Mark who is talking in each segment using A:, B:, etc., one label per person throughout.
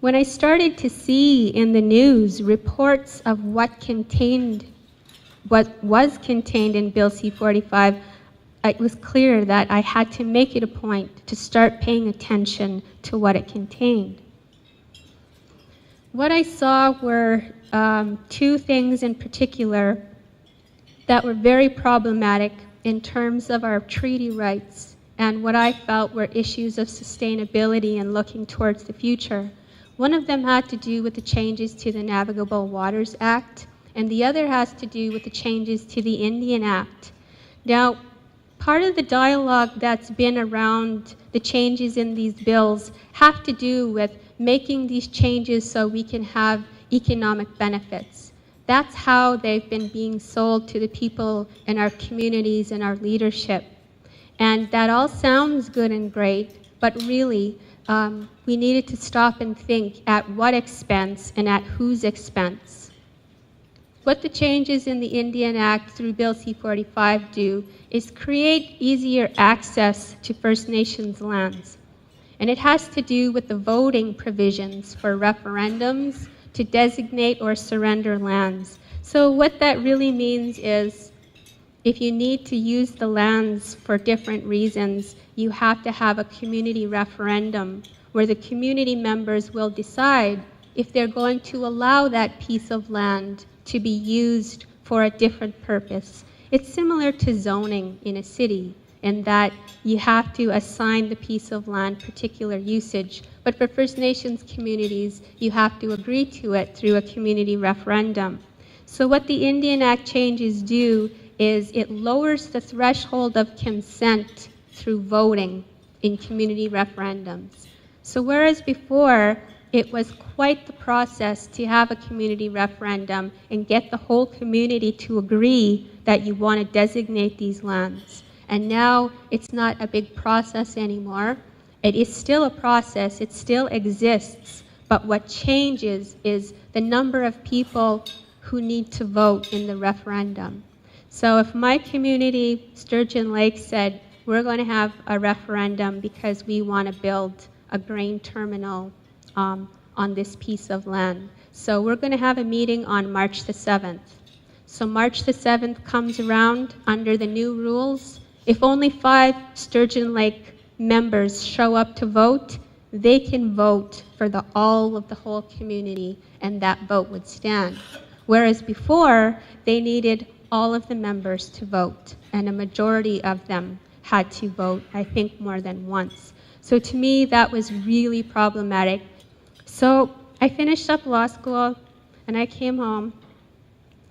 A: When I started to see in the news reports of what was contained in Bill C-45, it was clear that I had to make it a point to start paying attention to what it contained. What I saw were two things in particular that were very problematic in terms of our treaty rights and what I felt were issues of sustainability and looking towards the future. One of them had to do with the changes to the Navigable Waters Act, and the other has to do with the changes to the Indian Act. Now, part of the dialogue that's been around the changes in these bills have to do with making these changes so we can have economic benefits. That's how they've been being sold to the people in our communities and our leadership. And that all sounds good and great, but really, we needed to stop and think at what expense and at whose expense. What the changes in the Indian Act through Bill C-45 do is create easier access to First Nations lands. And it has to do with the voting provisions for referendums to designate or surrender lands. So what that really means is if you need to use the lands for different reasons, you have to have a community referendum where the community members will decide if they're going to allow that piece of land to be used for a different purpose. It's similar to zoning in a city in that you have to assign the piece of land particular usage. But for First Nations communities, you have to agree to it through a community referendum. So what the Indian Act changes do is it lowers the threshold of consent through voting in community referendums. So whereas before it was quite the process to have a community referendum and get the whole community to agree that you want to designate these lands, and now it's not a big process anymore. It is still a process, it still exists, but what changes is the number of people who need to vote in the referendum. So if my community, Sturgeon Lake, said, we're going to have a referendum because we want to build a grain terminal on this piece of land. So we're going to have a meeting on March the 7th. So March the 7th comes around under the new rules. If only 5 Sturgeon Lake members show up to vote, they can vote for all of the whole community, and that vote would stand. Whereas before, they needed all of the members to vote, and a majority of them had to vote, I think, more than once. So to me, that was really problematic. So I finished up law school, and I came home,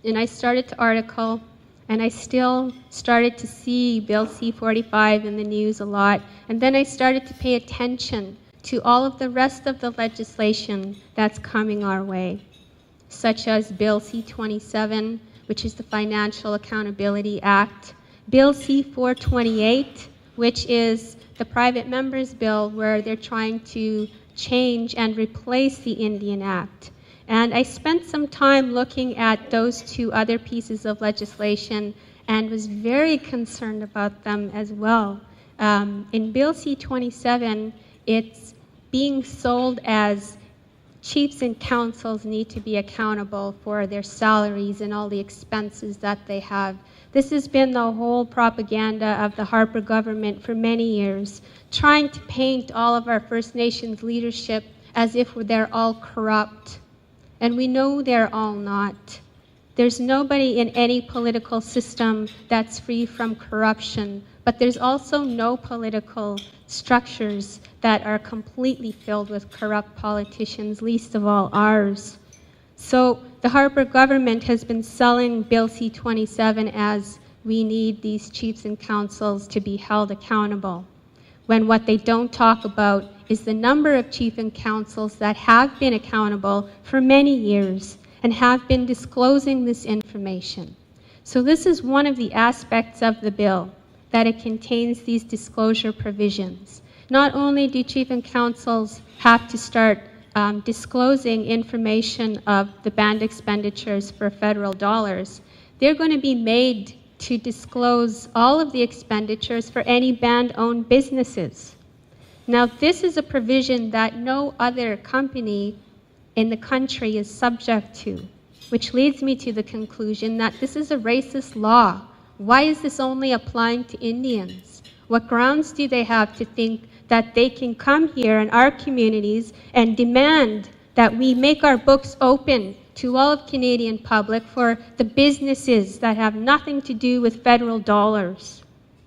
A: and I started to article, and I still started to see Bill C-45 in the news a lot, and then I started to pay attention to all of the rest of the legislation that's coming our way, such as Bill C-27, which is the Financial Accountability Act, Bill C-428, which is the private members bill where they're trying to change and replace the Indian Act. And I spent some time looking at those two other pieces of legislation and was very concerned about them as well. In Bill C-27, it's being sold as chiefs and councils need to be accountable for their salaries and all the expenses that they have. This has been the whole propaganda of the Harper government for many years, trying to paint all of our First Nations leadership as if they're all corrupt. And we know they're all not. There's nobody in any political system that's free from corruption, but there's also no political structures that are completely filled with corrupt politicians, least of all ours. So the Harper government has been selling Bill C-27 as we need these chiefs and councils to be held accountable, when what they don't talk about is the number of chief and councils that have been accountable for many years and have been disclosing this information. So this is one of the aspects of the bill, that it contains these disclosure provisions. Not only do chief and councils have to start disclosing information of the band expenditures for federal dollars, they're going to be made to disclose all of the expenditures for any band-owned businesses. Now, this is a provision that no other company in the country is subject to, which leads me to the conclusion that this is a racist law. Why is this only applying to Indians? What grounds do they have to think that they can come here in our communities and demand that we make our books open to all of Canadian public for the businesses that have nothing to do with federal dollars?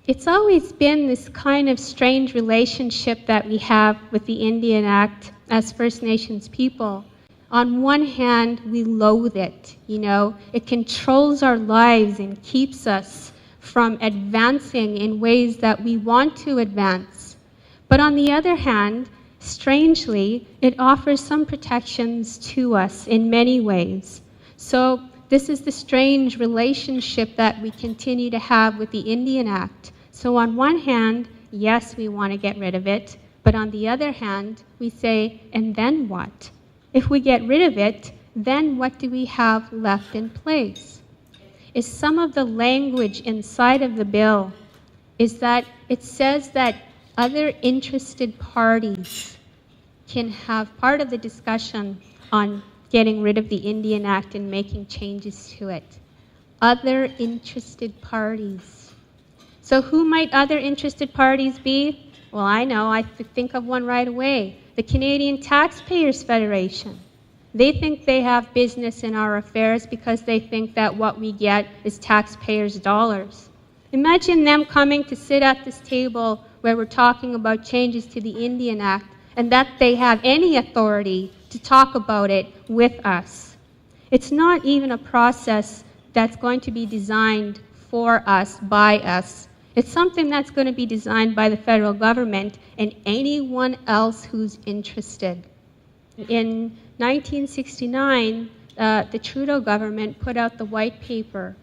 A: It's always been this kind of strange relationship that we have with the Indian Act as First Nations people. On one hand, we loathe it, It controls our lives and keeps us from advancing in ways that we want to advance. But on the other hand, strangely, it offers some protections to us in many ways. So this is the strange relationship that we continue to have with the Indian Act. So on one hand, yes, we want to get rid of it, but on the other hand, we say, and then what? If we get rid of it, then what do we have left in place? Is some of the language inside of the bill is that it says that other interested parties can have part of the discussion on getting rid of the Indian Act and making changes to it. Other interested parties. So who might other interested parties be? Well, I know, I think of one right away. The Canadian Taxpayers Federation. They think they have business in our affairs because they think that what we get is taxpayers' dollars. Imagine them coming to sit at this table where we're talking about changes to the Indian Act and that they have any authority to talk about it with us. It's not even a process that's going to be designed for us, by us. It's something that's going to be designed by the federal government and anyone else who's interested. In 1969, the Trudeau government put out the white paper,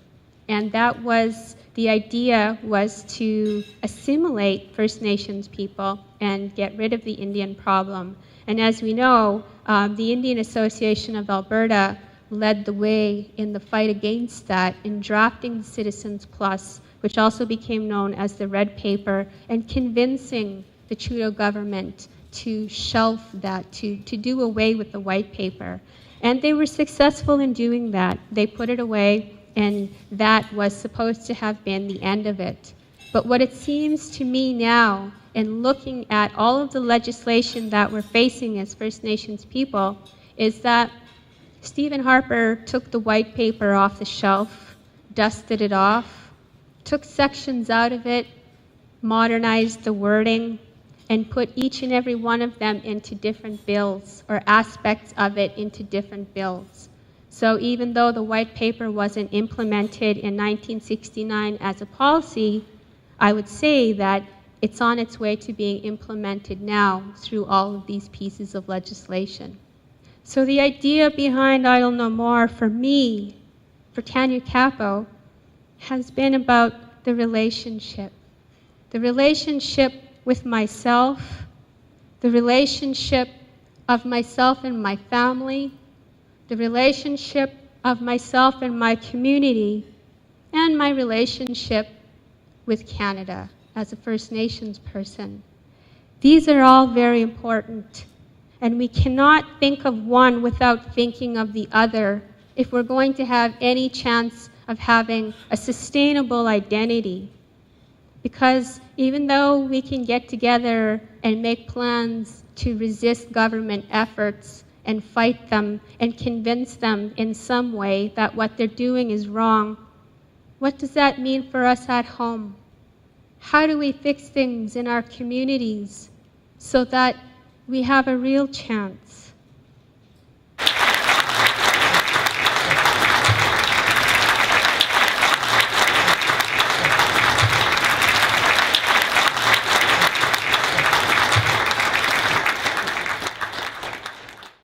A: and the idea was to assimilate First Nations people and get rid of the Indian problem. And as we know, the Indian Association of Alberta led the way in the fight against that in drafting the Citizens Plus, which also became known as the Red Paper, and convincing the Trudeau government to shelf that, to do away with the white paper. And they were successful in doing that. They put it away, and that was supposed to have been the end of it. But what it seems to me now, in looking at all of the legislation that we're facing as First Nations people, is that Stephen Harper took the white paper off the shelf, dusted it off, took sections out of it, modernized the wording, and put each and every one of them into different bills, or aspects of it into different bills. So even though the white paper wasn't implemented in 1969 as a policy, I would say that it's on its way to being implemented now through all of these pieces of legislation. So the idea behind Idle No More for me, for Tanya Capo, has been about the relationship with myself, the relationship of myself and my family, the relationship of myself and my community, and my relationship with Canada as a First Nations person. These are all very important, and we cannot think of one without thinking of the other if we're going to have any chance of having a sustainable identity. Because even though we can get together and make plans to resist government efforts and fight them and convince them in some way that what they're doing is wrong, what does that mean for us at home? How do we fix things in our communities so that we have a real chance